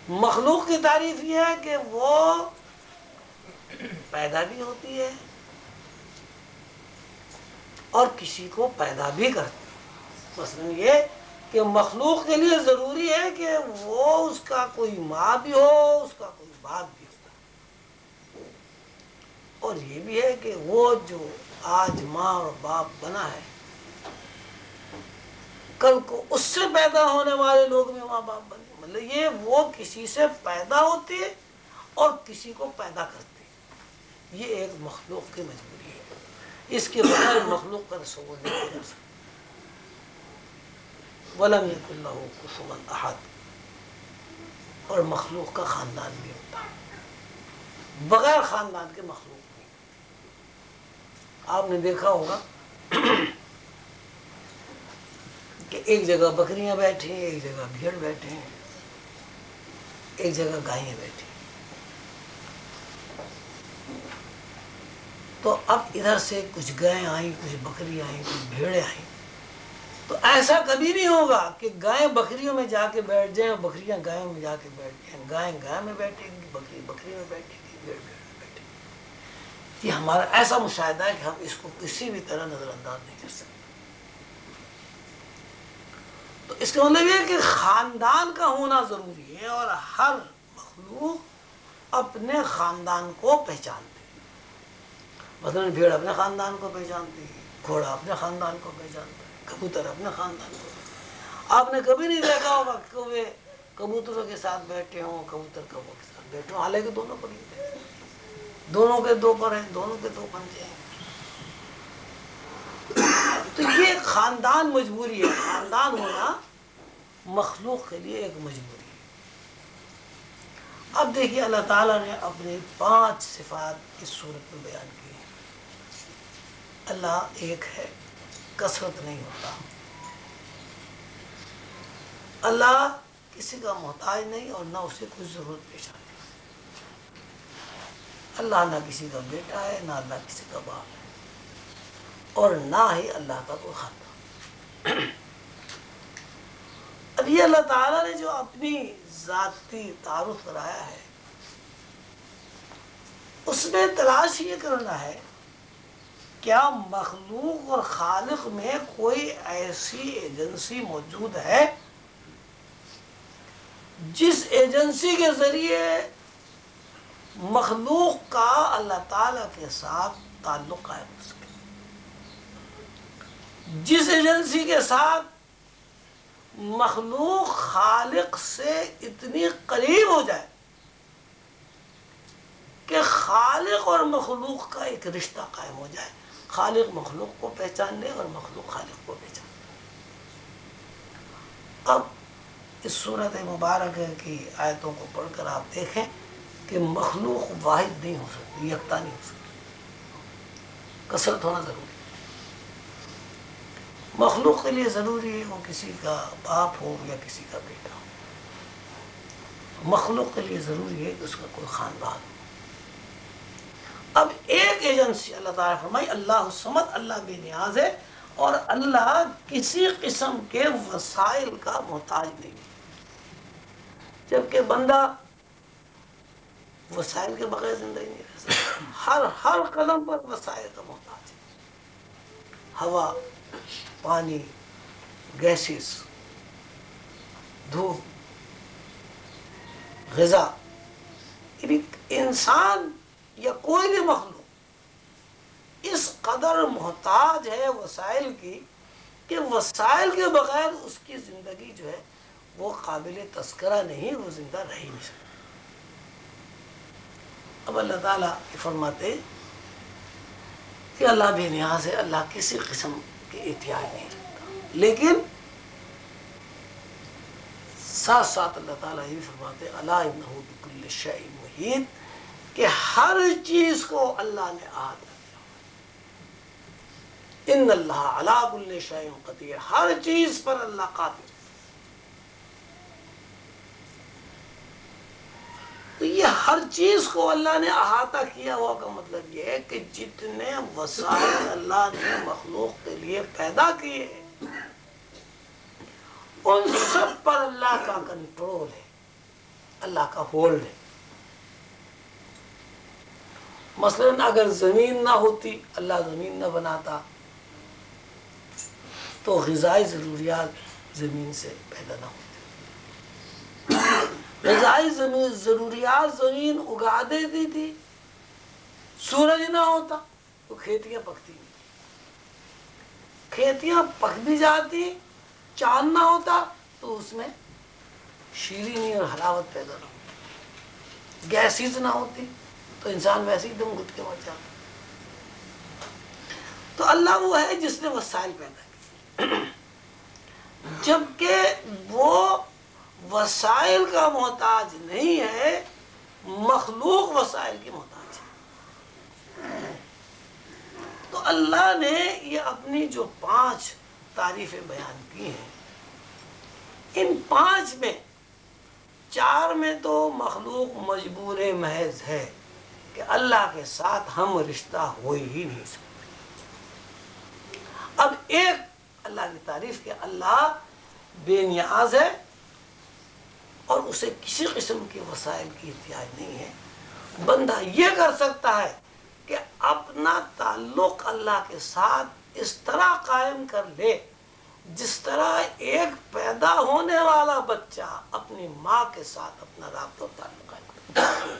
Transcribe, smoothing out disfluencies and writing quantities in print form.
مخلوق کی تعریف یہ ہے کہ وہ پیدا بھی ہوتی ہے اور کسی کو پیدا بھی کرتی ہے۔ مثلا یہ کہ مخلوق کے لیے ضروری ہے کہ وہ اس کا کوئی ماں بھی ہو، اس کا کوئی باپ بھی ہو، اور یہ بھی ہے کہ وہ جو آج ماں اور باپ بنا ہے کل کو اس سے پیدا ہونے والے لوگ بھی ماں باپ بنے، مطلب یہ وہ کسی سے پیدا ہوتی ہے اور کسی کو پیدا کرتی ہے۔ یہ ایک مخلوق کی مجبوری ہے، اس کے بغیر مخلوق کا تصور نہیں کیا جا سکتا۔ وَلَمْ يَكُنْ لَهُ كُفُوًا أَحَدٌ، اور مخلوق کا خاندان بھی ہوتا ہے، بغیر خاندان کے مخلوق نہیں۔ آپ نے دیکھا ہوگا کہ ایک جگہ بکریاں بیٹھی ہیں، ایک جگہ بھیڑ بیٹھے ہیں، ایک جگہ گائیں بیٹھی ہیں۔ تو اب ادھر سے کچھ گائیں آئیں، کچھ بکری آئیں، کچھ بھیڑیں آئیں، تو ایسا کبھی نہیں ہوگا کہ گائیں بکریوں میں جا کے بیٹھ جائیں اور بکریاں گایوں میں جا کے بیٹھ جائیں۔ گائیں گائے میں بیٹھے گی، بکری بکری میں بیٹھے گی، بھیڑ بھیڑ میں بیٹھے گی۔ یہ ہمارا ایسا مشاہدہ ہے کہ ہم اس کو کسی بھی طرح نظر انداز نہیں کر سکتے۔ تو اس کا مطلب یہ ہے کہ خاندان کا ہونا ضروری ہے، اور ہر مخلوق اپنے خاندان کو پہچانتے ہیں۔ مثلا بھیڑ اپنے خاندان کو پہچانتی ہے، گھوڑا اپنے خاندان کو پہچانتا ہے، کبوتر اپنے خاندان کو۔ آپ نے کبھی نہیں دیکھا ہوگا کہ کوے کبوتروں کے ساتھ بیٹھے ہوں، کبوتر کبوں کے ساتھ بیٹھے ہوں، حالانکہ دونوں پرندے ہیں، دونوں کے دو پر ہیں، دونوں کے دو پنجے ہیں۔ تو یہ خاندان مجبوری ہے، خاندان ہونا مخلوق کے لیے ایک مجبوری ہے۔ اب دیکھیے اللہ تعالیٰ نے اپنی 5 صفات اس صورت میں بیان کی ہیں۔ اللہ ایک ہے، کثرت نہیں ہوتا، اللہ کسی کا محتاج نہیں اور نہ اسے کوئی ضرورت پیش آتی۔ اللہ نہ کسی کا بیٹا ہے، نہ اللہ کسی کا باپ ہے، اور نہ ہی اللہ کا کوئی خاندان۔ اب یہ اللہ تعالیٰ نے جو اپنی ذاتی تعارف کرایا ہے، اس میں تلاش یہ کرنا ہے کیا مخلوق اور خالق میں کوئی ایسی ایجنسی موجود ہے جس ایجنسی کے ذریعے مخلوق کا اللہ تعالیٰ کے ساتھ تعلق قائم ہو سکے، جس ایجنسی کے ساتھ مخلوق خالق سے اتنی قریب ہو جائے کہ خالق اور مخلوق کا ایک رشتہ قائم ہو جائے، خالق مخلوق کو پہچان لے اور مخلوق خالق کو پہچان لے۔ اب اس صورت مبارکہ کی آیتوں کو پڑھ کر آپ دیکھیں کہ مخلوق واحد نہیں ہو سکتی، یکتا نہیں ہو سکتی، کثرت ہونا ضروری ہے۔ مخلوق کے لیے ضروری ہے وہ کسی کا باپ ہو یا کسی کا بیٹا ہو، مخلوق کے لیے ضروری ہے کہ اس کا کوئی خاندان ہو۔ اب ایک ایجنسی اللہ تعالیٰ فرمائی اللہ الصمد، اللہ بے نیاز ہے، اور اللہ کسی قسم کے وسائل کا محتاج نہیں، جبکہ بندہ وسائل کے بغیر زندگی نہیں رہ سکتا، ہر قدم پر وسائل کا محتاج ہے۔ ہوا، پانی، گیسز، دھوپ، غذا، یعنی انسان یا کوئی بھی مخلوق اس قدر محتاج ہے وسائل کی کہ وسائل کے بغیر اس کی زندگی جو ہے وہ قابل تذکرہ نہیں، وہ زندہ رہ ہی نہیں سکتا۔ اب اللہ تعالیٰ فرماتے کہ اللہ بے نیاز ہے، اللہ کسی قسم کے احتیاج نہیں رکھتا، لیکن ساتھ ساتھ اللہ تعالیٰ یہ فرماتے الا انہ بکل شیء محیط، کہ ہر چیز کو اللہ نے احاطہ کیا، ان اللہ علی کل شیء قدیر، ہر چیز پر اللہ قادر۔ تو یہ ہر چیز کو اللہ نے احاطہ کیا ہوا کا مطلب یہ ہے کہ جتنے وسائل اللہ نے مخلوق کے لیے پیدا کیے ان سب پر اللہ کا کنٹرول ہے، اللہ کا ہولڈ ہے. مثلاً اگر زمین نہ ہوتی، اللہ زمین نہ بناتا، تو غذائی ضروریات زمین سے پیدا نہ ہوتی. غذائی ضروریات زمین اگا دیتی تھی. سورج نہ ہوتا تو کھیتیاں پکتی نہیں، کھیتیاں پک بھی جاتی. چاند نہ ہوتا تو اس میں شیرینی اور حلاوت پیدا نہ ہوتی. گیسز نہ ہوتی تو انسان ویسے ہی دم گھٹ کے مر جاتا. تو اللہ وہ ہے جس نے وسائل پیدا کیے، جبکہ وہ وسائل کا محتاج نہیں ہے، مخلوق وسائل کی محتاج ہے. تو اللہ نے یہ اپنی جو 5 تعریفیں بیان کی ہیں، ان 5 میں 4 میں تو مخلوق مجبور محض ہے کہ اللہ کے ساتھ ہم رشتہ ہو ہی نہیں سکتے. اب ایک اللہ کی تعریف کہ اللہ بے نیاز ہے اور اسے کسی قسم کے وسائل کی احتیاج نہیں ہے. بندہ یہ کر سکتا ہے کہ اپنا تعلق اللہ کے ساتھ اس طرح قائم کر لے جس طرح ایک پیدا ہونے والا بچہ اپنی ماں کے ساتھ اپنا رابطہ و تعلق قائم کرتا ہے.